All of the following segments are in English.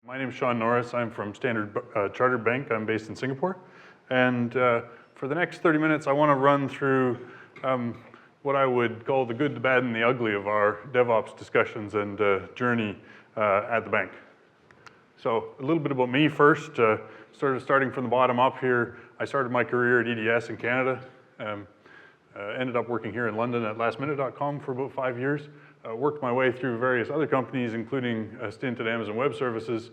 My name is Shaun Norris. I'm from Standard Chartered Bank. I'm based in Singapore. And for the next 30 minutes, I want to run through what I would call the good, the bad, and the ugly of our DevOps discussions and journey at the bank. So a little bit about me first, starting from the bottom up here. I started my career at EDS in Canada. Ended up working here in London at lastminute.com for about 5 years. Worked my way through various other companies, including a stint at Amazon Web Services,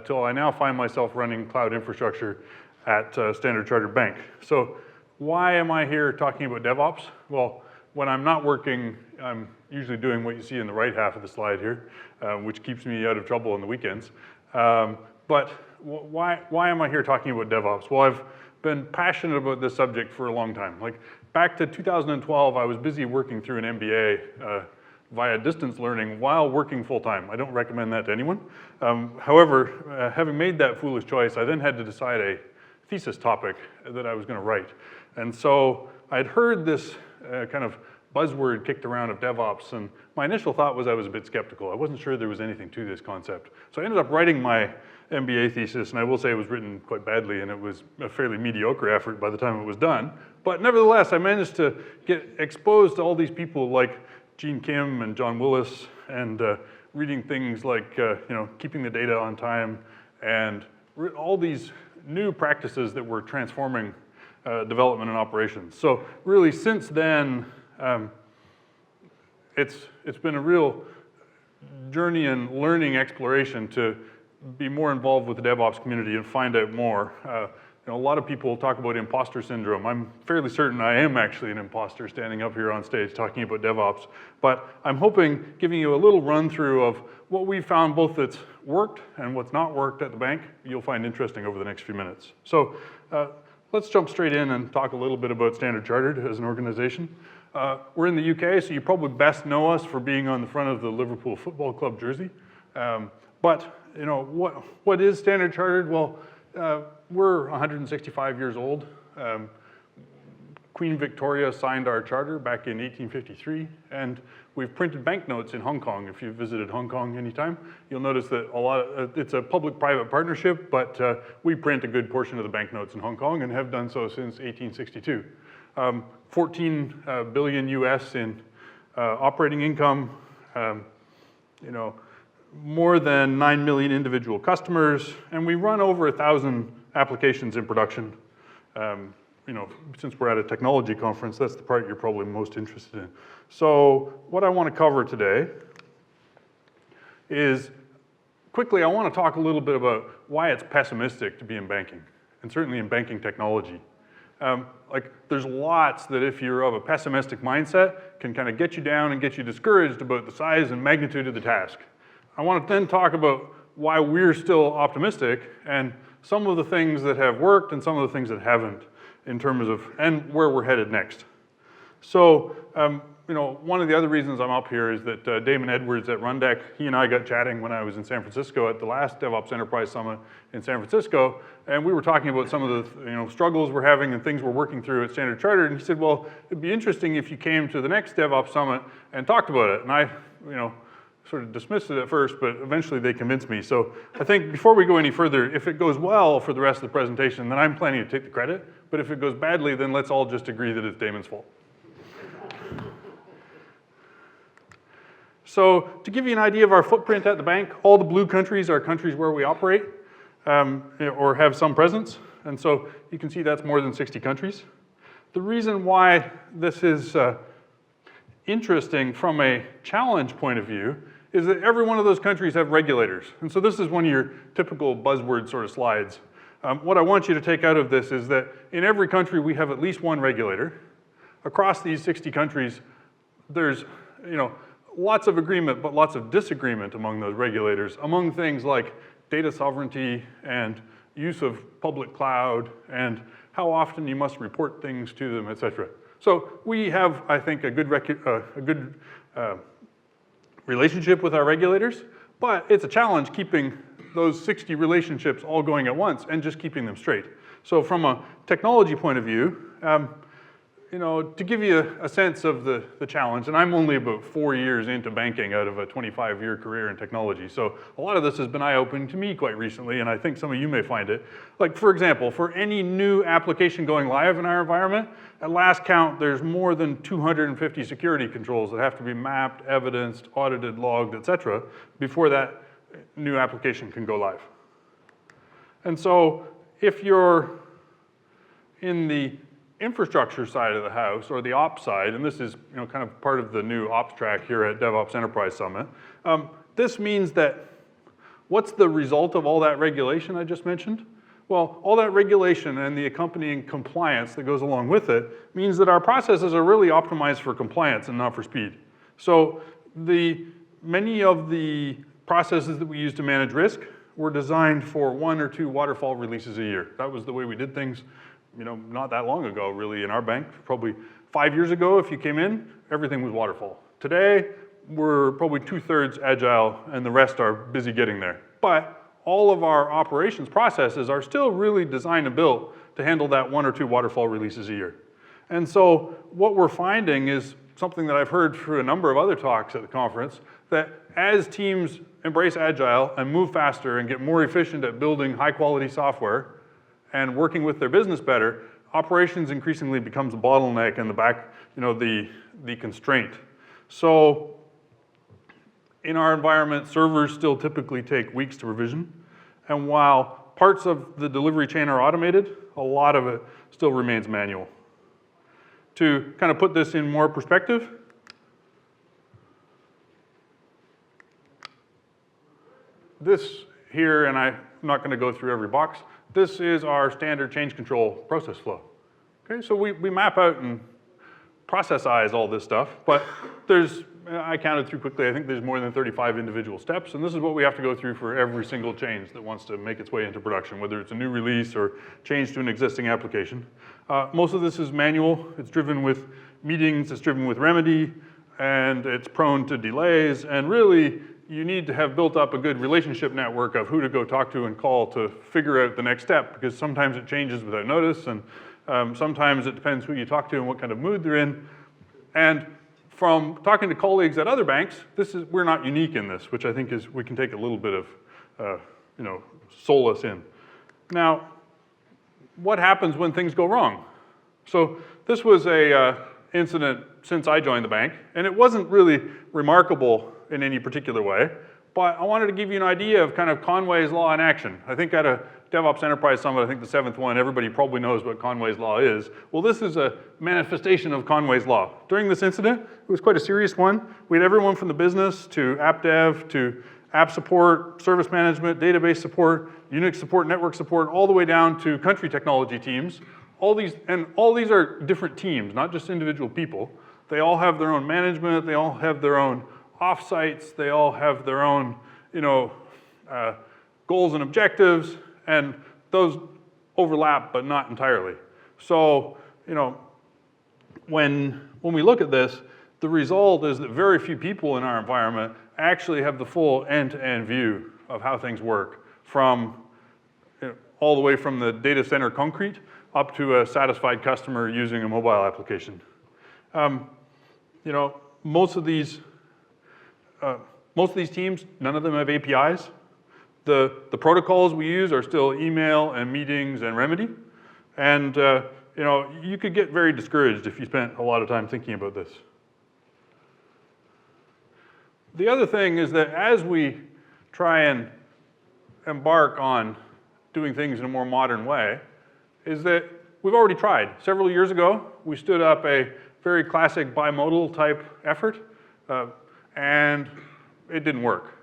till I now find myself running cloud infrastructure at Standard Chartered Bank. So why am I here talking about DevOps? Well, when I'm not working, I'm usually doing what you see in the right half of the slide here, which keeps me out of trouble on the weekends. But why am I here talking about DevOps? Well, I've been passionate about this subject for a long time. Like back to 2012, I was busy working through an MBA via distance learning while working full-time. I don't recommend that to anyone. However, having made that foolish choice, I then had to decide a thesis topic that I was going to write. And so I'd heard this kind of buzzword kicked around of DevOps, and my initial thought was I was a bit skeptical. I wasn't sure there was anything to this concept. So I ended up writing my MBA thesis, and I will say it was written quite badly, and it was a fairly mediocre effort by the time it was done. But nevertheless, I managed to get exposed to all these people like Gene Kim and John Willis, and reading things like keeping the data on time, and all these new practices that were transforming development and operations. So really, since then, it's been a real journey and learning exploration to be more involved with the DevOps community and find out more. A lot of people talk about imposter syndrome. I'm fairly certain I am actually an imposter standing up here on stage talking about DevOps, but I'm hoping giving you a little run through of what we found both that's worked and what's not worked at the bank you'll find interesting over the next few minutes. So let's jump straight in and talk a little bit about Standard Chartered as an organization. We're in the UK, so you probably best know us for being on the front of the Liverpool Football Club jersey. But what is Standard Chartered? Well, we're 165 years old. Queen Victoria signed our charter back in 1853, and we've printed banknotes in Hong Kong. If you've visited Hong Kong anytime, you'll notice that it's a public-private partnership, but we print a good portion of the banknotes in Hong Kong and have done so since 1862. 14 billion US in operating income, more than 9 million individual customers, and we run over 1,000 applications in production. Since we're at a technology conference, that's the part you're probably most interested in. So what I want to cover today is, quickly, I want to talk a little bit about why it's pessimistic to be in banking, and certainly in banking technology. There's lots that if you're of a pessimistic mindset can kind of get you down and get you discouraged about the size and magnitude of the task. I want to then talk about why we're still optimistic and some of the things that have worked and some of the things that haven't in terms of, and where we're headed next. So, one of the other reasons I'm up here is that Damon Edwards at Rundeck, he and I got chatting when I was in San Francisco at the last DevOps Enterprise Summit in San Francisco, and we were talking about some of the struggles we're having and things we're working through at Standard Chartered, and he said, well, it'd be interesting if you came to the next DevOps Summit and talked about it. And I, sort of dismissed it at first, but eventually they convinced me. So I think before we go any further, if it goes well for the rest of the presentation, then I'm planning to take the credit. But if it goes badly, then let's all just agree that it's Damon's fault. So to give you an idea of our footprint at the bank, all the blue countries are countries where we operate or have some presence. And so you can see that's more than 60 countries. The reason why this is interesting from a challenge point of view is that every one of those countries have regulators. And so this is one of your typical buzzword sort of slides. What I want you to take out of this is that in every country we have at least one regulator. Across these 60 countries, there's lots of agreement, but lots of disagreement among those regulators, among things like data sovereignty and use of public cloud and how often you must report things to them, et cetera. So we have, I think, a good relationship with our regulators, but it's a challenge keeping those 60 relationships all going at once and just keeping them straight. So from a technology point of view, to give you a sense of the challenge, and I'm only about 4 years into banking out of a 25-year career in technology, so a lot of this has been eye-opening to me quite recently, and I think some of you may find it. Like, for example, for any new application going live in our environment, at last count, there's more than 250 security controls that have to be mapped, evidenced, audited, logged, etc., before that new application can go live. And so if you're in the infrastructure side of the house, or the ops side, and this is kind of part of the new ops track here at DevOps Enterprise Summit, this means that what's the result of all that regulation I just mentioned? Well, all that regulation and the accompanying compliance that goes along with it means that our processes are really optimized for compliance and not for speed. So many of the processes that we use to manage risk were designed for 1 or 2 waterfall releases a year. That was the way we did things not that long ago, really, in our bank. Probably 5 years ago, if you came in, everything was waterfall. Today, we're probably 2/3 agile, and the rest are busy getting there. But all of our operations processes are still really designed and built to handle that 1 or 2 waterfall releases a year. And so what we're finding is something that I've heard through a number of other talks at the conference, that as teams embrace agile and move faster and get more efficient at building high-quality software, and working with their business better, operations increasingly becomes the bottleneck and the constraint. So in our environment, servers still typically take weeks to provision. And while parts of the delivery chain are automated, a lot of it still remains manual. To kind of put this in more perspective, this here, and I'm not going to go through every box, this is our standard change control process flow. Okay, so we map out and processize all this stuff, but I counted through quickly, I think there's more than 35 individual steps, and this is what we have to go through for every single change that wants to make its way into production, whether it's a new release or change to an existing application. Most of this is manual, it's driven with meetings, it's driven with remedy, and it's prone to delays, and really, you need to have built up a good relationship network of who to go talk to and call to figure out the next step, because sometimes it changes without notice, and sometimes it depends who you talk to and what kind of mood they're in. And from talking to colleagues at other banks, we're not unique in this, which I think we can take a little bit of solace in. Now, what happens when things go wrong? So this was a incident since I joined the bank, and it wasn't really remarkable in any particular way, but I wanted to give you an idea of kind of Conway's Law in action. I think at a DevOps Enterprise Summit, I think the 7th one, everybody probably knows what Conway's Law is. Well, this is a manifestation of Conway's Law. During this incident, it was quite a serious one. We had everyone from the business to app dev to app support, service management, database support, Unix support, network support, all the way down to country technology teams. All these are different teams, not just individual people. They all have their own management, they all have their own offsites, they all have their own, goals and objectives, and those overlap, but not entirely. So, when we look at this, the result is that very few people in our environment actually have the full end-to-end view of how things work, from all the way from the data center concrete up to a satisfied customer using a mobile application. Most of these teams, none of them have APIs. The protocols we use are still email and meetings and remedy. And you could get very discouraged if you spent a lot of time thinking about this. The other thing is that as we try and embark on doing things in a more modern way, is that we've already tried. Several years ago, we stood up a very classic bimodal type effort, and it didn't work.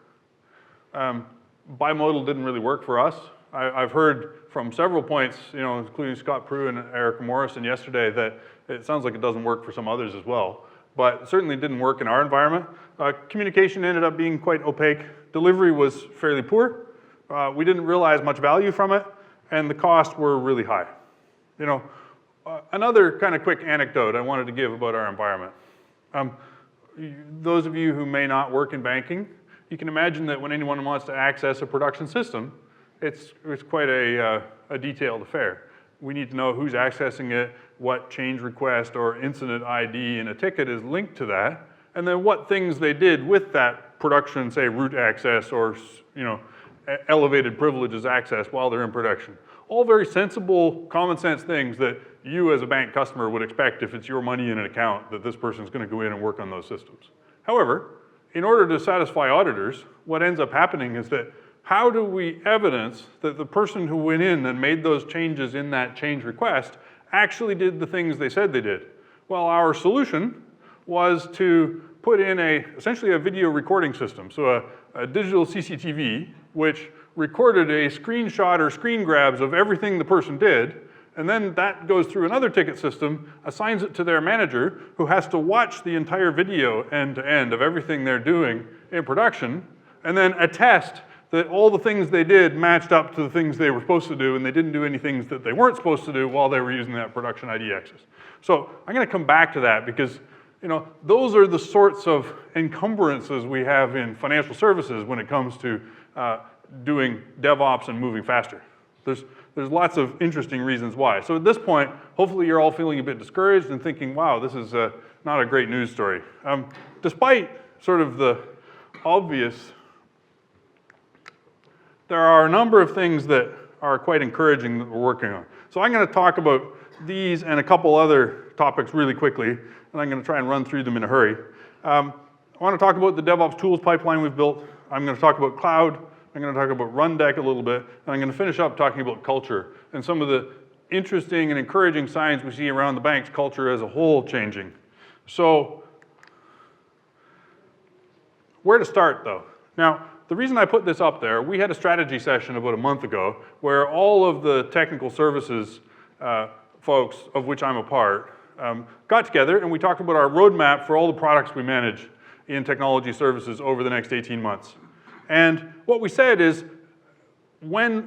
Bimodal didn't really work for us. I've heard from several points, including Scott Prue and Eric Morrison yesterday, that it sounds like it doesn't work for some others as well. But it certainly didn't work in our environment. Communication ended up being quite opaque. Delivery was fairly poor. We didn't realize much value from it, and the costs were really high. Another kind of quick anecdote I wanted to give about our environment. Those of you who may not work in banking, you can imagine that when anyone wants to access a production system, it's quite a detailed affair. we need to know who's accessing it, what change request or incident ID in a ticket is linked to that, and then what things they did with that production, say root access or elevated privileges access while they're in production. All very sensible, common sense things that you as a bank customer would expect if it's your money in an account that this person's going to go in and work on those systems. However, in order to satisfy auditors, what ends up happening is that how do we evidence that the person who went in and made those changes in that change request actually did the things they said they did? Well, our solution was to put in essentially a video recording system. So a digital CCTV, which recorded a screenshot or screen grabs of everything the person did, and then that goes through another ticket system, assigns it to their manager, who has to watch the entire video end to end of everything they're doing in production, and then attest that all the things they did matched up to the things they were supposed to do, and they didn't do any things that they weren't supposed to do while they were using that production ID access. So I'm going to come back to that because those are the sorts of encumbrances we have in financial services when it comes to doing DevOps and moving faster. There's lots of interesting reasons why. So at this point, hopefully you're all feeling a bit discouraged and thinking, wow, this is not a great news story. Despite sort of the obvious, there are a number of things that are quite encouraging that we're working on. So I'm going to talk about these and a couple other topics really quickly, and I'm going to try and run through them in a hurry. I want to talk about the DevOps tools pipeline we've built. I'm going to talk about cloud. I'm going to talk about Rundeck a little bit, and I'm going to finish up talking about culture and some of the interesting and encouraging signs we see around the bank's culture as a whole changing. So, where to start though? Now, the reason I put this up there, we had a strategy session about a month ago where all of the technical services folks, of which I'm a part, got together and we talked about our roadmap for all the products we manage in technology services over the next 18 months. And what we said is,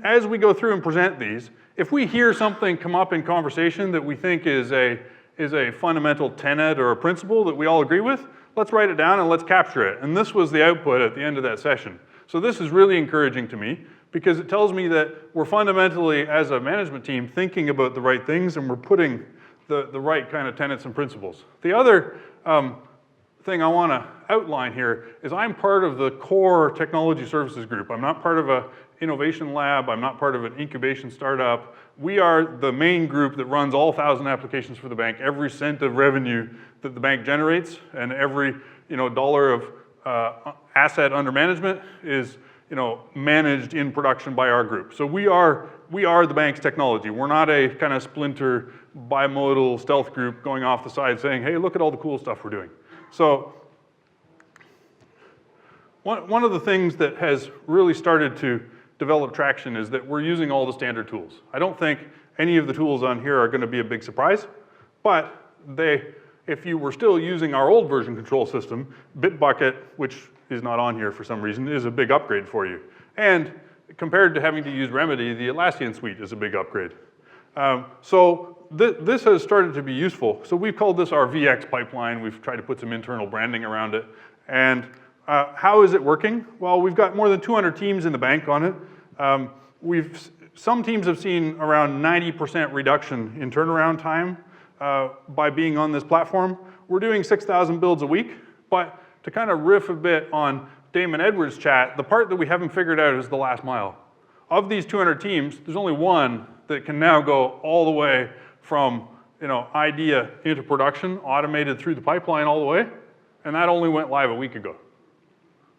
as we go through and present these, if we hear something come up in conversation that we think is a fundamental tenet or a principle that we all agree with, let's write it down and let's capture it. And this was the output at the end of that session. So this is really encouraging to me because it tells me that we're fundamentally, as a management team, thinking about the right things and we're putting the right kind of tenets and principles. The other thing I want to outline here is I'm part of the core technology services group. I'm not part of an innovation lab. I'm not part of an incubation startup. We are the main group that runs all 1,000 applications for the bank. Every cent of revenue that the bank generates and every dollar of asset under management is managed in production by our group. So we are the bank's technology. We're not a kind of splinter bimodal stealth group going off the side saying, hey, look at all the cool stuff we're doing. So one of the things that has really started to develop traction is that we're using all the standard tools. I don't think any of the tools on here are going to be a big surprise, but if you were still using our old version control system, Bitbucket, which is not on here for some reason, is a big upgrade for you. And compared to having to use Remedy, the Atlassian suite is a big upgrade. So this has started to be useful. So we've called this our VX pipeline. We've tried to put some internal branding around it. And how is it working? Well, we've got more than 200 teams in the bank on it. Some teams have seen around 90% reduction in turnaround time by being on this platform. We're doing 6,000 builds a week, but to kind of riff a bit on Damon Edwards' chat, the part that we haven't figured out is the last mile. Of these 200 teams, there's only one that can now go all the way from idea into production, automated through the pipeline all the way, and that only went live a week ago.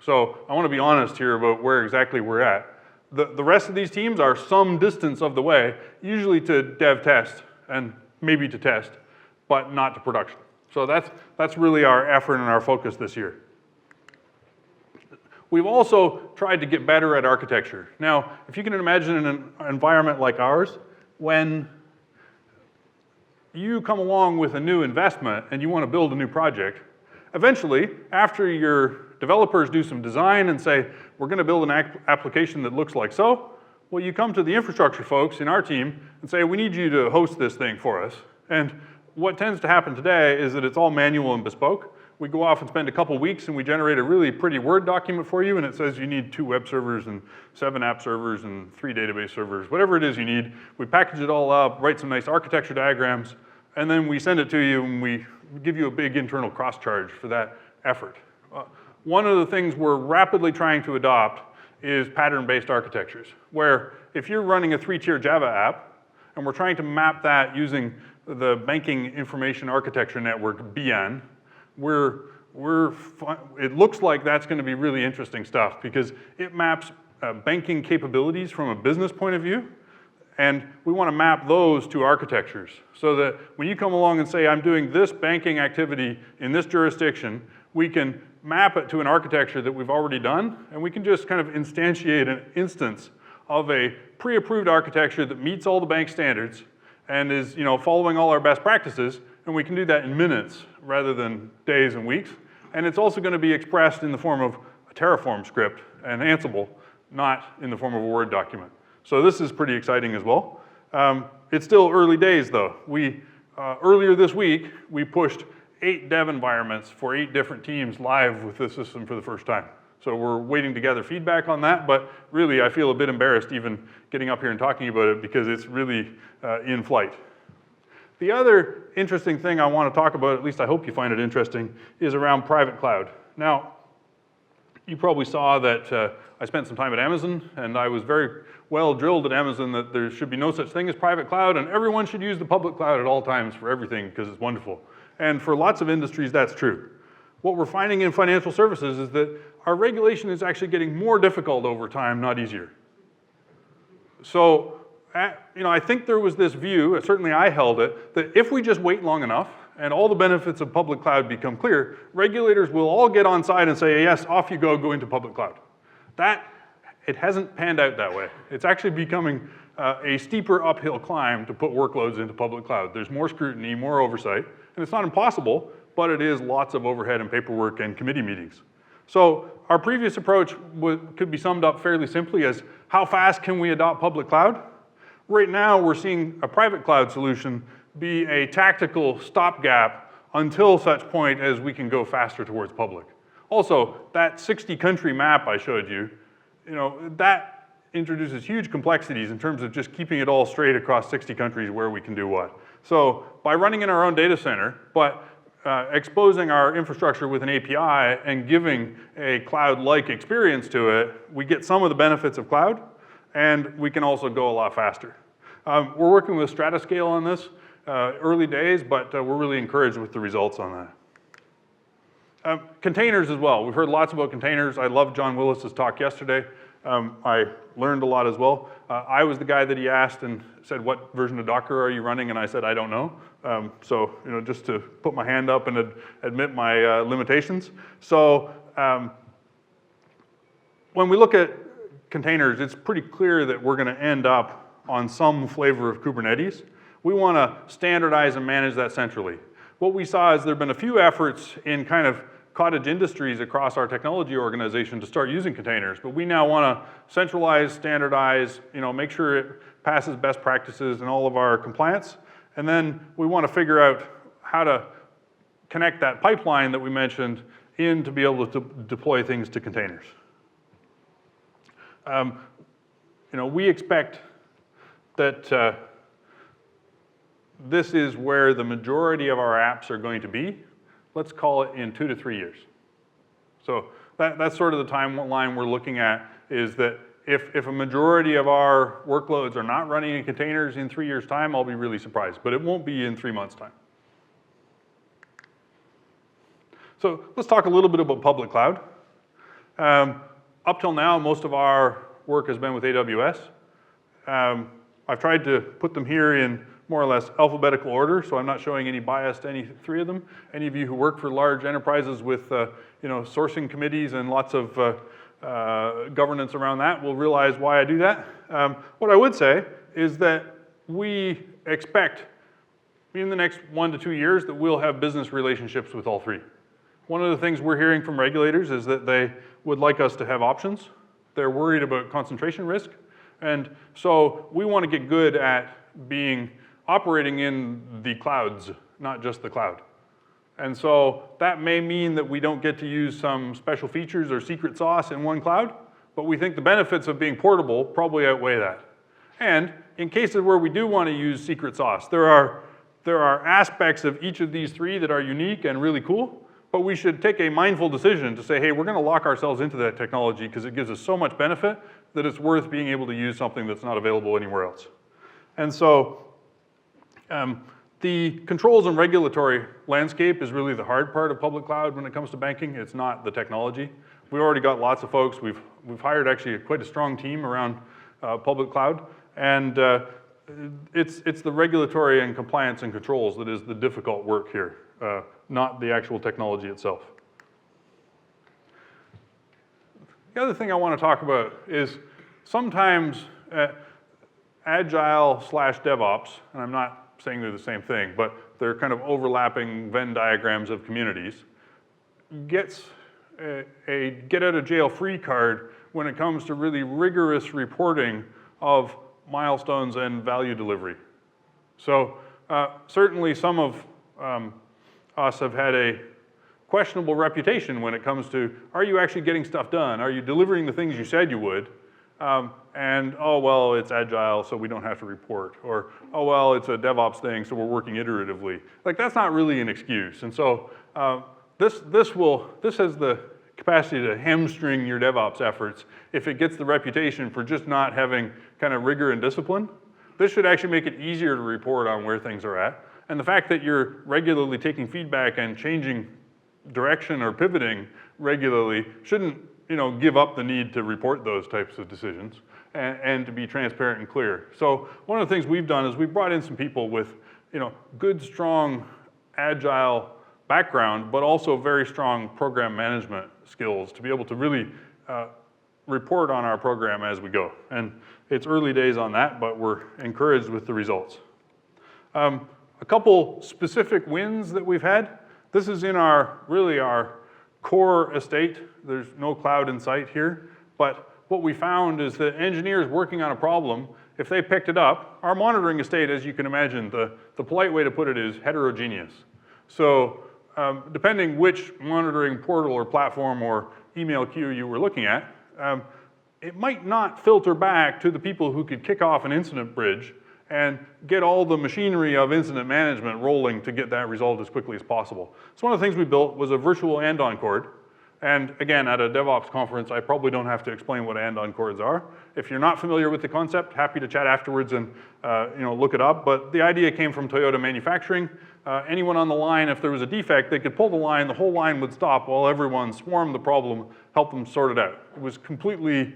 So I want to be honest here about where exactly we're at. The rest of these teams are some distance of the way, usually to dev test and maybe to test, but not to production. So that's really our effort and our focus this year. We've also tried to get better at architecture. Now, if you can imagine an environment like ours, when you come along with a new investment and you want to build a new project, eventually, after your developers do some design and say, we're going to build an application that looks like so, well, you come to the infrastructure folks in our team and say, we need you to host this thing for us. And what tends to happen today is that it's all manual and bespoke. we go off and spend a couple weeks and we generate a really pretty Word document for you, and it says you need 2 web servers and 7 app servers and 3 database servers, whatever it is you need. We package it all up, write some nice architecture diagrams, and then we send it to you and we give you a big internal cross charge for that effort. One of the things we're rapidly trying to adopt is pattern-based architectures, where if you're running a 3-tier Java app, and we're trying to map that using the Banking Information Architecture Network, BN, it looks like that's going to be really interesting stuff because it maps banking capabilities from a business point of view, and we want to map those to architectures so that when you come along and say, I'm doing this banking activity in this jurisdiction, we can map it to an architecture that we've already done, and we can just kind of instantiate an instance of a pre-approved architecture that meets all the bank standards and is following all our best practices, and we can do that in minutes rather than days and weeks. And it's also going to be expressed in the form of a Terraform script and Ansible, not in the form of a Word document. So this is pretty exciting as well. It's still early days though. Earlier this week, we pushed 8 dev environments for 8 different teams live with this system for the first time. So we're waiting to gather feedback on that, but really I feel a bit embarrassed even getting up here and talking about it because it's really in flight. The other interesting thing I want to talk about, at least I hope you find it interesting, is around private cloud. Now, you probably saw that I spent some time at Amazon, and I was very well drilled at Amazon that there should be no such thing as private cloud, and everyone should use the public cloud at all times for everything because it's wonderful. And for lots of industries, that's true. What we're finding in financial services is that our regulation is actually getting more difficult over time, not easier. So, I think there was this view, certainly I held it, that if we just wait long enough and all the benefits of public cloud become clear, regulators will all get on side and say, yes, off you go into public cloud. It hasn't panned out that way. It's actually becoming a steeper uphill climb to put workloads into public cloud. There's more scrutiny, more oversight, and it's not impossible, but it is lots of overhead and paperwork and committee meetings. So our previous approach could be summed up fairly simply as how fast can we adopt public cloud? Right now, we're seeing a private cloud solution be a tactical stopgap until such point as we can go faster towards public. Also, that 60-country map I showed you, that introduces huge complexities in terms of just keeping it all straight across 60 countries where we can do what. So by running in our own data center, but exposing our infrastructure with an API and giving a cloud-like experience to it, we get some of the benefits of cloud, and we can also go a lot faster. We're working with Stratascale on this, early days, but we're really encouraged with the results on that. Containers as well. We've heard lots about containers. I loved John Willis's talk yesterday. I learned a lot as well. I was the guy that he asked and said, what version of Docker are you running? And I said, I don't know. So, just to put my hand up and admit my limitations. So, when we look at containers, it's pretty clear that we're going to end up on some flavor of Kubernetes. We want to standardize and manage that centrally. What we saw is there have been a few efforts in kind of cottage industries across our technology organization to start using containers, but we now want to centralize, standardize, make sure it passes best practices in all of our compliance, and then we want to figure out how to connect that pipeline that we mentioned in to be able to deploy things to containers. We expect that this is where the majority of our apps are going to be. Let's call it in 2 to 3 years. So that's sort of the timeline we're looking at, is that if a majority of our workloads are not running in containers in 3 years' time, I'll be really surprised, but it won't be in 3 months' time. So let's talk a little bit about public cloud. Up till now, most of our work has been with AWS. I've tried to put them here in more or less alphabetical order, so I'm not showing any bias to any 3 of them. Any of you who work for large enterprises with sourcing committees and lots of governance around that will realize why I do that. What I would say is that we expect in the next 1 to 2 years that we'll have business relationships with all 3. One of the things we're hearing from regulators is that they would like us to have options. They're worried about concentration risk. And so we want to get good at operating in the clouds, not just the cloud. And so that may mean that we don't get to use some special features or secret sauce in one cloud, but we think the benefits of being portable probably outweigh that. And in cases where we do want to use secret sauce, there are aspects of each of these three that are unique and really cool, but we should take a mindful decision to say, hey, we're going to lock ourselves into that technology because it gives us so much benefit that it's worth being able to use something that's not available anywhere else. And so the controls and regulatory landscape is really the hard part of public cloud when it comes to banking. It's not the technology. We've already got lots of folks. We've hired actually quite a strong team around public cloud. And it's the regulatory and compliance and controls that is the difficult work here, not the actual technology itself. The other thing I want to talk about is sometimes Agile / DevOps, and I'm not saying they're the same thing, but they're kind of overlapping Venn diagrams of communities, gets a get-out-of-jail-free card when it comes to really rigorous reporting of milestones and value delivery. So certainly some of us have had a questionable reputation when it comes to, are you actually getting stuff done? Are you delivering the things you said you would? And, oh, well, it's agile, so we don't have to report. Or, oh, well, it's a DevOps thing, so we're working iteratively. Like, that's not really an excuse. And so this has the capacity to hamstring your DevOps efforts if it gets the reputation for just not having kind of rigor and discipline. This should actually make it easier to report on where things are at. And the fact that you're regularly taking feedback and changing direction or pivoting regularly shouldn't, give up the need to report those types of decisions and to be transparent and clear. So one of the things we've done is we've brought in some people with, good, strong, agile background, but also very strong program management skills to be able to really report on our program as we go. And it's early days on that, but we're encouraged with the results. A couple specific wins that we've had. This is in our core estate. There's no cloud in sight here, but what we found is that engineers working on a problem, if they picked it up, our monitoring estate, as you can imagine, the polite way to put it is heterogeneous. So depending which monitoring portal or platform or email queue you were looking at, it might not filter back to the people who could kick off an incident bridge and get all the machinery of incident management rolling to get that resolved as quickly as possible. So one of the things we built was a virtual Andon Cord. And again, at a DevOps conference, I probably don't have to explain what Andon Cords are. If you're not familiar with the concept, happy to chat afterwards and look it up. But the idea came from Toyota manufacturing. Anyone on the line, if there was a defect, they could pull the line, the whole line would stop while everyone swarmed the problem, helped them sort it out. It was completely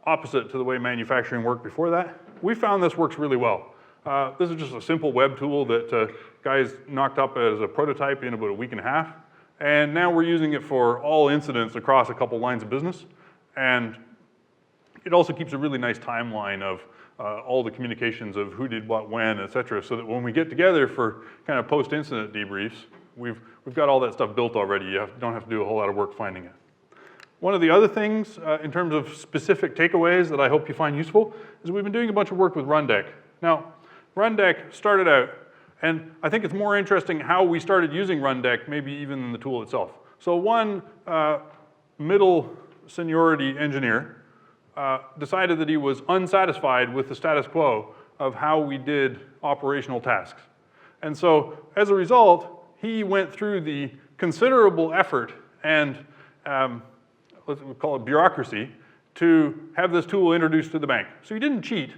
opposite to the way manufacturing worked before that. We found this works really well. This is just a simple web tool that guys knocked up as a prototype in about a week and a half. And now we're using it for all incidents across a couple lines of business. And it also keeps a really nice timeline of all the communications of who did what when, et cetera, so that when we get together for kind of post-incident debriefs, we've got all that stuff built already. You don't have to do a whole lot of work finding it. One of the other things in terms of specific takeaways that I hope you find useful is we've been doing a bunch of work with Rundeck. Now, Rundeck started out, and I think it's more interesting how we started using Rundeck, maybe even than the tool itself. So one middle seniority engineer decided that he was unsatisfied with the status quo of how we did operational tasks. And so as a result, he went through the considerable effort and let's call it bureaucracy to have this tool introduced to the bank. So he didn't cheat,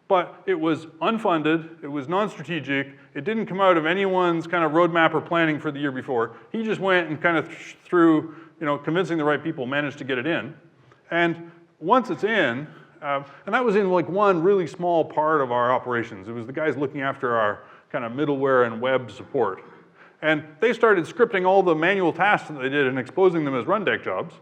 but it was unfunded, it was non-strategic, it didn't come out of anyone's kind of roadmap or planning for the year before. He just went and kind of through, convincing the right people, managed to get it in. And once it's in, and that was in like one really small part of our operations. It was the guys looking after our kind of middleware and web support. And they started scripting all the manual tasks that they did and exposing them as Rundeck jobs.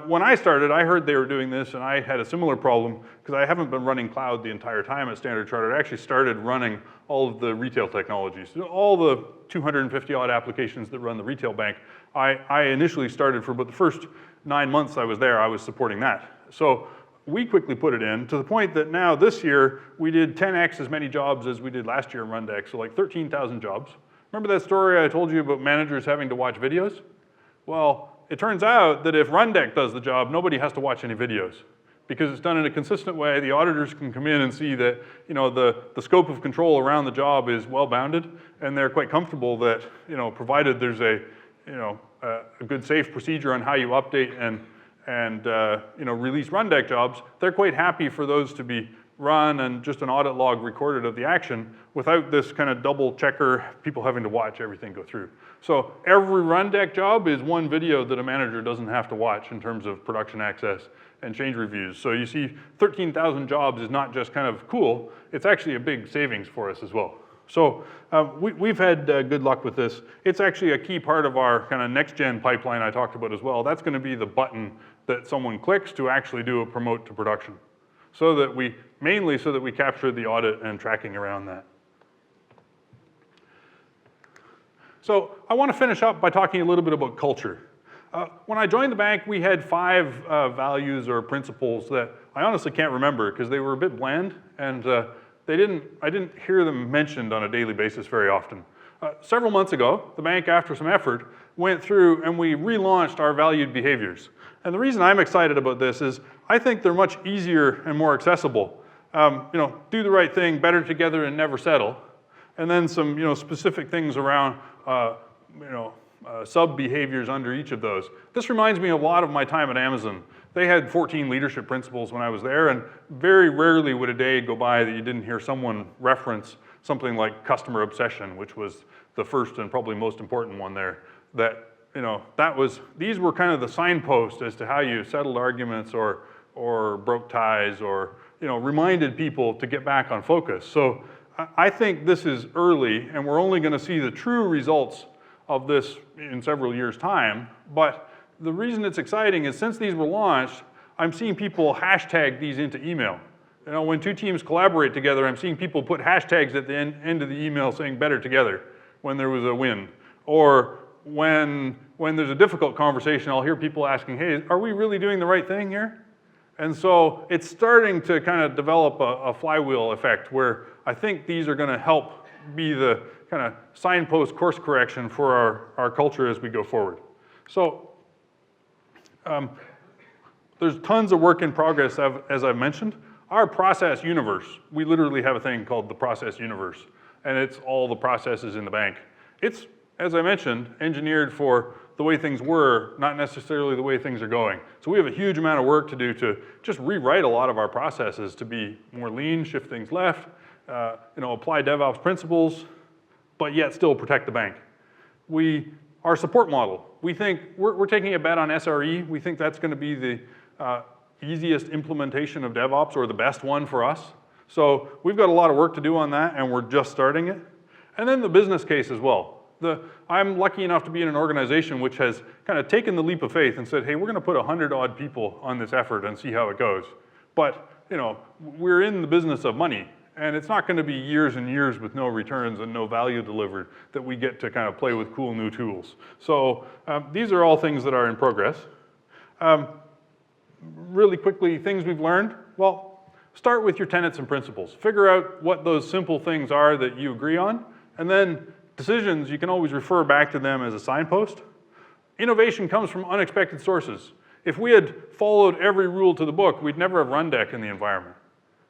When I started, I heard they were doing this, and I had a similar problem because I haven't been running cloud the entire time at Standard Chartered. I actually started running all of the retail technologies. All the 250-odd applications that run the retail bank, I initially started for about the first 9 months I was there, I was supporting that. So we quickly put it in to the point that now this year, we did 10x as many jobs as we did last year in Rundeck, so like 13,000 jobs. Remember that story I told you about managers having to watch videos? Well, it turns out that if Rundeck does the job, nobody has to watch any videos because it's done in a consistent way. The auditors can come in and see that the scope of control around the job is well bounded, and they're quite comfortable that provided there's a good safe procedure on how you update and release Rundeck jobs, they're quite happy for those to be run and just an audit log recorded of the action without this kind of double checker, people having to watch everything go through. So every Rundeck job is one video that a manager doesn't have to watch in terms of production access and change reviews. So you see 13,000 jobs is not just kind of cool, it's actually a big savings for us as well. So we've had good luck with this. It's actually a key part of our kind of next-gen pipeline I talked about as well. That's going to be the button that someone clicks to actually do a promote to production. Mainly so that we capture the audit and tracking around that. So I want to finish up by talking a little bit about culture. When I joined the bank, we had 5 values or principles that I honestly can't remember because they were a bit bland, and I didn't hear them mentioned on a daily basis very often. Several months ago, the bank, after some effort, went through and we relaunched our valued behaviors. And the reason I'm excited about this is I think they're much easier and more accessible. Do the right thing, better together, and never settle. And then some specific things around sub-behaviors under each of those. This reminds me a lot of my time at Amazon. They had 14 leadership principles when I was there, and very rarely would a day go by that you didn't hear someone reference something like customer obsession, which was the first and probably most important one there. These were kind of the signpost as to how you settled arguments or broke ties or reminded people to get back on focus. So I think this is early, and we're only going to see the true results of this in several years' time. But the reason it's exciting is since these were launched, I'm seeing people hashtag these into email. When 2 teams collaborate together, I'm seeing people put hashtags at the end of the email saying better together when there was a win. Or when there's a difficult conversation, I'll hear people asking, hey, are we really doing the right thing here? And so it's starting to kind of develop a flywheel effect where I think these are going to help be the kind of signpost course correction for our culture as we go forward. So there's tons of work in progress, as I've mentioned. Our process universe, we literally have a thing called the process universe, and it's all the processes in the bank. It's, as I mentioned, engineered for the way things were, not necessarily the way things are going. So we have a huge amount of work to do to just rewrite a lot of our processes to be more lean, shift things left, apply DevOps principles, but yet still protect the bank. Our support model, we think we're taking a bet on SRE. We think that's going to be the easiest implementation of DevOps, or the best one for us. So we've got a lot of work to do on that, and we're just starting it. And then the business case as well. I'm lucky enough to be in an organization which has kind of taken the leap of faith and said, hey, we're going to put 100-odd people on this effort and see how it goes. But we're in the business of money, and it's not going to be years and years with no returns and no value delivered that we get to kind of play with cool new tools. So these are all things that are in progress. Really quickly, things we've learned. Well, start with your tenets and principles. Figure out what those simple things are that you agree on, and then decisions, you can always refer back to them as a signpost. Innovation comes from unexpected sources. If we had followed every rule to the book, we'd never have Rundeck in the environment.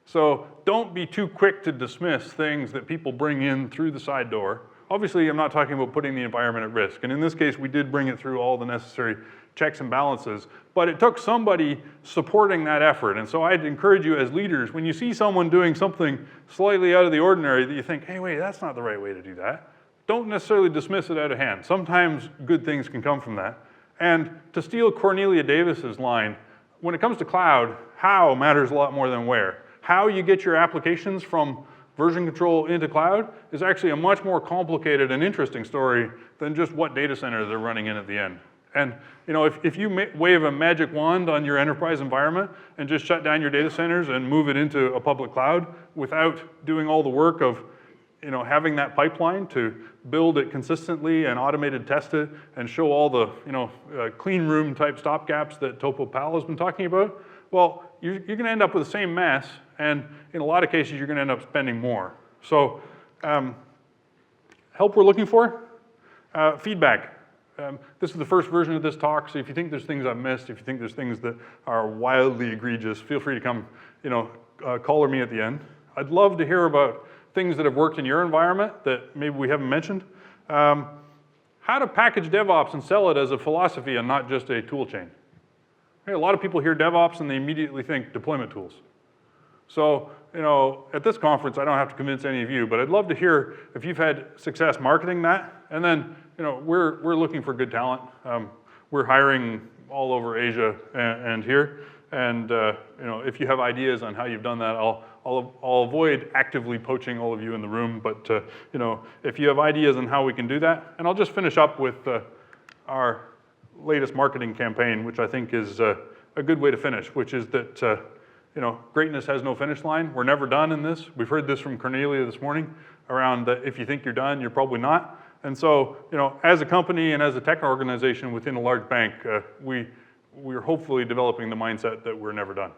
So don't be too quick to dismiss things that people bring in through the side door. Obviously, I'm not talking about putting the environment at risk. And in this case, we did bring it through all the necessary checks and balances. But it took somebody supporting that effort. And so I'd encourage you as leaders, when you see someone doing something slightly out of the ordinary that you think, hey, wait, that's not the right way to do that, don't necessarily dismiss it out of hand. Sometimes good things can come from that. And to steal Cornelia Davis's line, when it comes to cloud, how matters a lot more than where. How you get your applications from version control into cloud is actually a much more complicated and interesting story than just what data center they're running in at the end. And if you wave a magic wand on your enterprise environment and just shut down your data centers and move it into a public cloud without doing all the work of having that pipeline to build it consistently and automated test it and show all the clean room type stopgaps that Topo Pal has been talking about, well, you're going to end up with the same mess, and in a lot of cases, you're going to end up spending more. So help we're looking for? Feedback. This is the first version of this talk, so if you think there's things I've missed, if you think there's things that are wildly egregious, feel free to come, call me at the end. I'd love to hear about things that have worked in your environment that maybe we haven't mentioned. How to package DevOps and sell it as a philosophy and not just a tool chain. A lot of people hear DevOps and they immediately think deployment tools. So, at this conference, I don't have to convince any of you, but I'd love to hear if you've had success marketing that. And then, we're looking for good talent. We're hiring all over Asia and here. And if you have ideas on how you've done that, I'll avoid actively poaching all of you in the room. But if you have ideas on how we can do that, and I'll just finish up with our latest marketing campaign, which I think is a good way to finish, which is that greatness has no finish line. We're never done in this. We've heard this from Cornelia this morning around that if you think you're done, you're probably not. And so, as a company and as a tech organization within a large bank, we're hopefully developing the mindset that we're never done.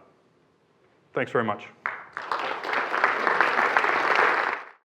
Thanks very much.